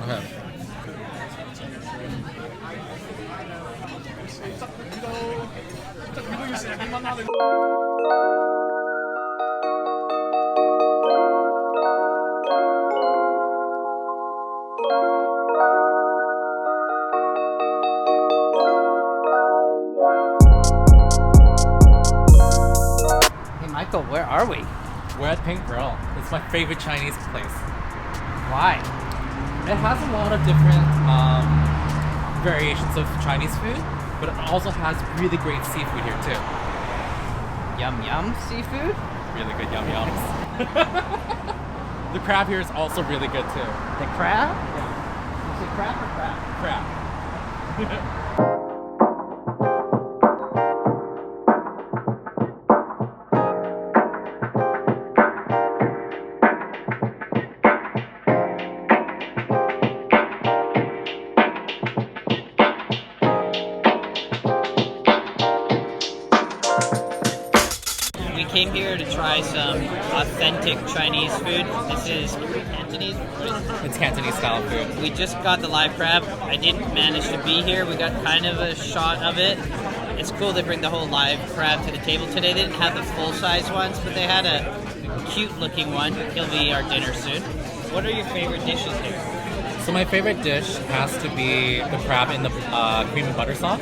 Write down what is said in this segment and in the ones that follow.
Okay. Hey Michael, where are we? We're at Pink Grill. It's my favorite Chinese place. Why? It has a lot of different variations of Chinese food, but it also has really great seafood here too. Yum yum seafood? Really good yum yums. The crab here is also really good too. The crab? Is it crab or crab? Crab. We came here to try some authentic Chinese food. This is Cantonese. It's Cantonese style food. We just got the live crab. I didn't manage to be here. We got kind of a shot of it. It's cool they bring the whole live crab to the table today. They didn't have the full-size ones, but they had a cute-looking one. He'll be our dinner soon. What are your favorite dishes here? So my favorite dish has to be the crab in the cream and butter sauce.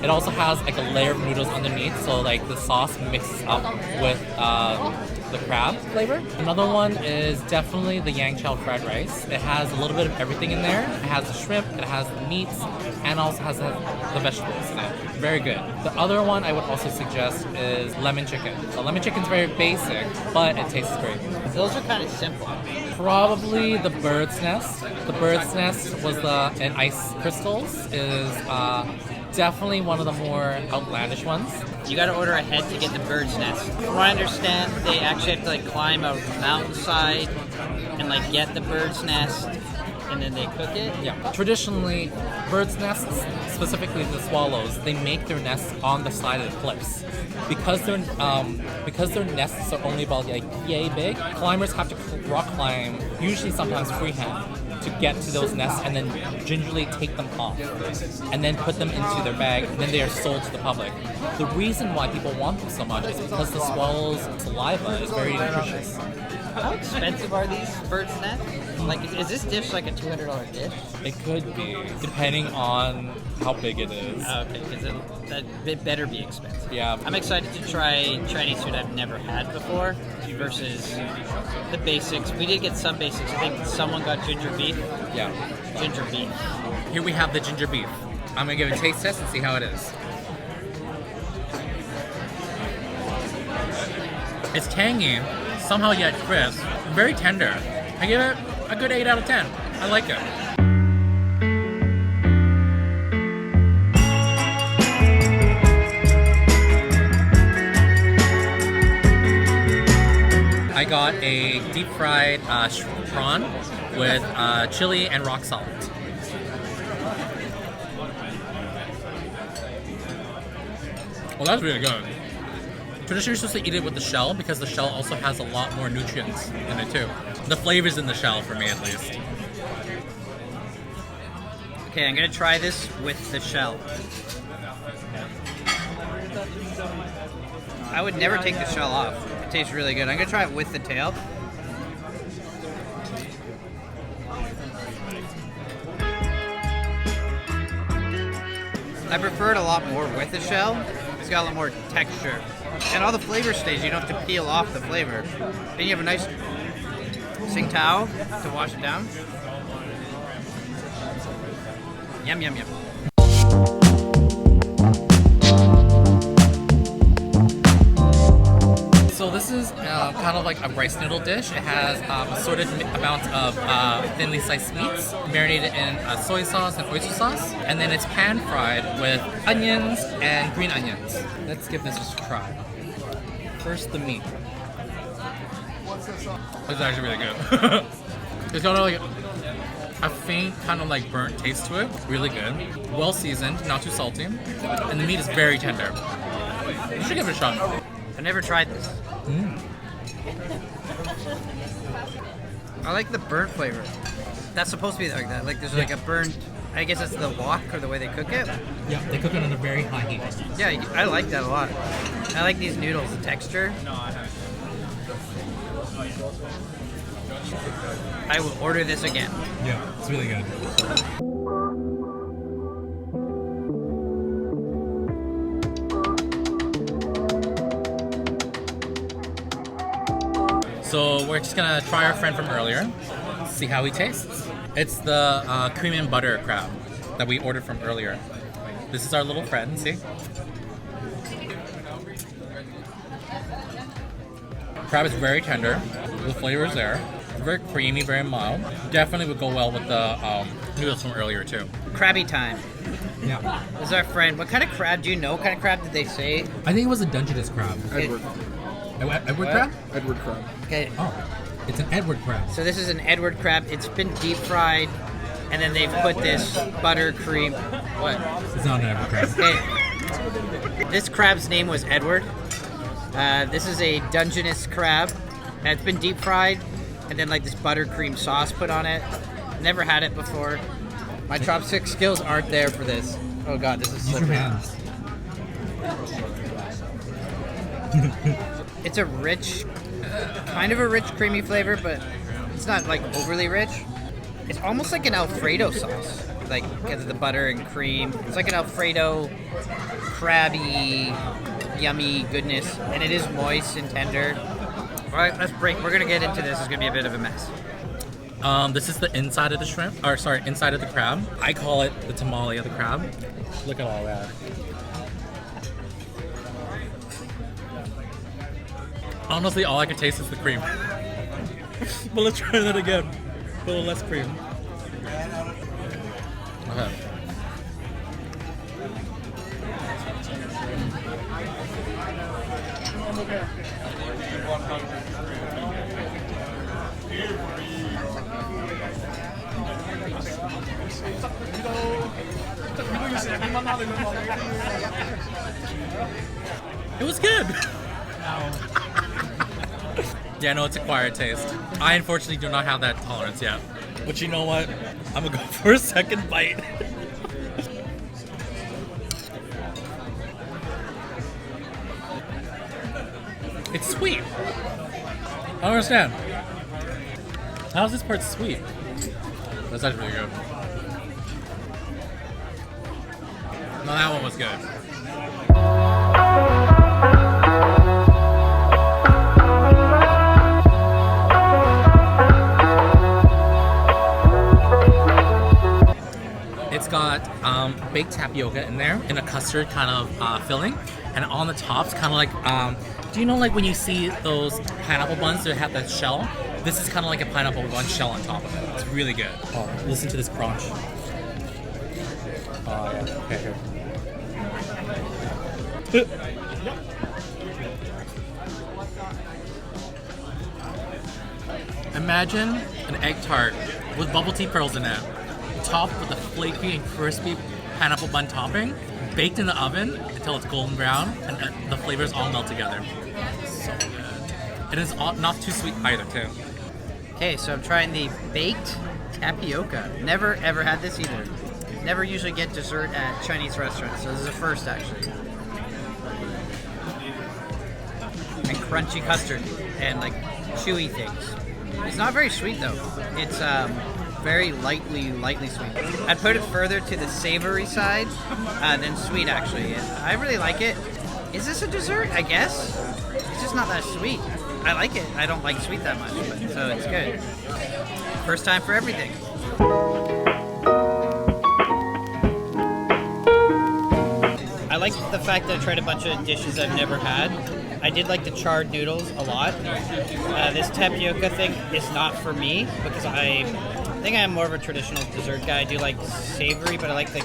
It also has like a layer of noodles underneath, so like the sauce mixes up with the crab flavor. Another one is definitely the yang chow fried rice. It has a little bit of everything in there. It has the shrimp, it has the meats, and also has the vegetables in it. Very good. The other one I would also suggest is lemon chicken. So lemon chicken's very basic, but it tastes great. Those are kind of simple. Probably the bird's nest. The bird's nest was in ice crystals is definitely one of the more outlandish ones. You gotta order ahead to get the bird's nest. From what I understand, they actually have to like climb a mountainside and like get the bird's nest, and then they cook it. Yeah. Traditionally, bird's nests, specifically the swallows, they make their nests on the side of the cliffs. Because their nests are only about like yay big, climbers have to rock climb, usually sometimes freehand, to get to those nests and then gingerly take them off and then put them into their bag, and then they are sold to the public. The reason why people want them so much is because the swallow's saliva is very nutritious. How expensive are these bird's nests? Like, is this dish like a $200 dish? It could be, depending on how big it is. Okay, because it better be expensive. Yeah. I'm excited to try Chinese food I've never had before versus the basics. We did get some basics. I think someone got ginger beef. Yeah. Ginger beef. Here we have the ginger beef. I'm gonna give it a taste test and see how it is. It's tangy, somehow yet crisp, very tender. I give it a good 8 out of 10. I like it. I got a deep fried prawn with chili and rock salt. Well, that's really good. Traditionally, you're supposed to eat it with the shell because the shell also has a lot more nutrients in it too. The flavor's in the shell for me at least. Okay, I'm gonna try this with the shell. I would never take the shell off. It tastes really good. I'm gonna try it with the tail. I prefer it a lot more with the shell. It's got a lot more texture. And all the flavor stays. You don't have to peel off the flavor. And you have a nice sing towel to wash it down. Yum, yum, yum. So this is kind of like a rice noodle dish. It has assorted amount of thinly sliced meats, marinated in soy sauce and oyster sauce, and then it's pan fried with onions and green onions. Let's give this a try. First, the meat. It's actually really good. It's got like a faint kind of like burnt taste to it. Really good. Well seasoned, not too salty, and the meat is very tender. You should give it a shot. I've never tried this. Mm. I like the burnt flavor. That's supposed to be like that. Like there's like a burnt. I guess it's the wok or the way they cook it. Yeah, they cook it on a very high heat. Yeah, I like that a lot. I like these noodles, the texture. I will order this again. Yeah, it's really good. So we're just gonna try our friend from earlier, see how he tastes. It's the cream and butter crab that we ordered from earlier. This is our little friend, see? Crab is very tender, the flavor is there. It's very creamy, very mild. Definitely would go well with the noodles from earlier too. Crabby time. Yeah. This is our friend. What kind of crab do you know? What kind of crab did they say? I think it was a Dungeness crab. Edward. Edward crab? Edward crab. Okay. Oh, it's an Edward crab. So this is an Edward crab. It's been deep fried, and then they've put this butter cream. What? It's not an Edward crab. Okay. This crab's name was Edward. This is a Dungeness crab. And it's been deep fried, and then like this buttercream sauce put on it. Never had it before. My chopstick skills aren't there for this. Oh god, this is Use your slippery. hands. It's a rich, kind of a rich creamy flavor, but it's not like overly rich. It's almost like an Alfredo sauce, like because of the butter and cream. It's like an Alfredo, crabby, yummy goodness, and it is moist and tender. All right, let's break. We're gonna get into this. It's gonna be a bit of a mess. This is the inside of the shrimp, or sorry, inside of the crab. I call it the tamale of the crab. Look at all that. Honestly, all I can taste is the cream. But let's try that again. A little less cream. Okay. It was good. Yeah, no, it's acquired taste. I unfortunately do not have that tolerance yet. But you know what? I'm gonna go for a second bite. It's sweet. I don't understand. How's this part sweet? That's actually really good. No, that one was good. It's got baked tapioca in there in a custard kind of filling, and on the top's kind of like do you know like when you see those pineapple buns that have that shell? This is kind of like a pineapple bun shell on top of it. It's really good. Oh, listen to this crunch. Oh yeah. Okay, here. Imagine an egg tart with bubble tea pearls in it, topped with a flaky and crispy pineapple bun topping, baked in the oven until it's golden brown, and the flavors all melt together. So good. It is not too sweet either, too. Okay, so I'm trying the baked tapioca. Never ever had this either. Never usually get dessert at Chinese restaurants, so this is a first actually. And crunchy custard and like chewy things. It's not very sweet though. It's very lightly sweet. I'd put it further to the savory side than sweet actually. I really like it. Is this a dessert? I guess. It's just not that sweet. I like it. I don't like sweet that much, but so it's good. First time for everything. I like the fact that I tried a bunch of dishes I've never had. I did like the charred noodles a lot. This tapioca thing is not for me because I think I'm more of a traditional dessert guy. I do like savory, but I like the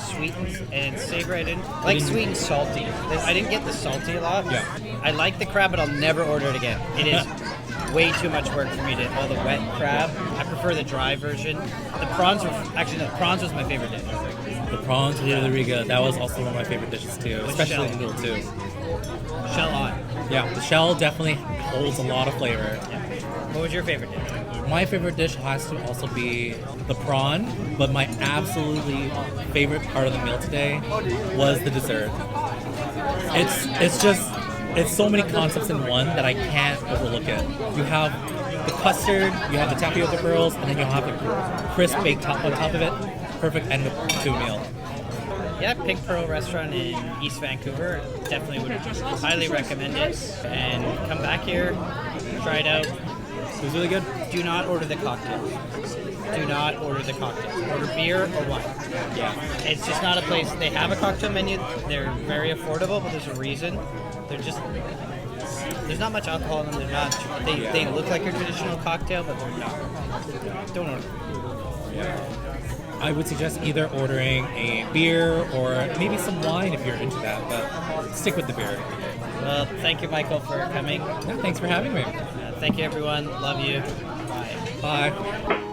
sweet and savory. I didn't like sweet and salty. I didn't get the salty a lot. Yeah. I like the crab, but I'll never order it again. It is way too much work for me to all the wet crab. I prefer the dry version. The prawns were the prawns was my favorite dish. The prawns were really good. That was also one of my favorite dishes too, especially the noodle too. Shell on. Yeah, the shell definitely holds a lot of flavor. Yeah. What was your favorite dish? My favorite dish has to also be the prawn, but my absolutely favorite part of the meal today was the dessert. It's so many concepts in one that I can't overlook it. You have the custard, you have the tapioca pearls, and then you have the crisp baked top on top of it. Perfect end to a meal. Yeah, Pig Pearl restaurant in East Vancouver. Definitely would highly recommend it. And come back here, try it out. It was really good. Do not order the cocktails. Do not order the cocktails. Order beer or wine. Yeah. It's just not a place. They have a cocktail menu. They're very affordable, but there's a reason. There's not much alcohol in them. They look like a traditional cocktail, but they're not. Don't order. Yeah. I would suggest either ordering a beer or maybe some wine if you're into that, but stick with the beer. Well, thank you, Michael, for coming. Yeah, thanks for having me. Thank you, everyone. Love you. Bye. Bye.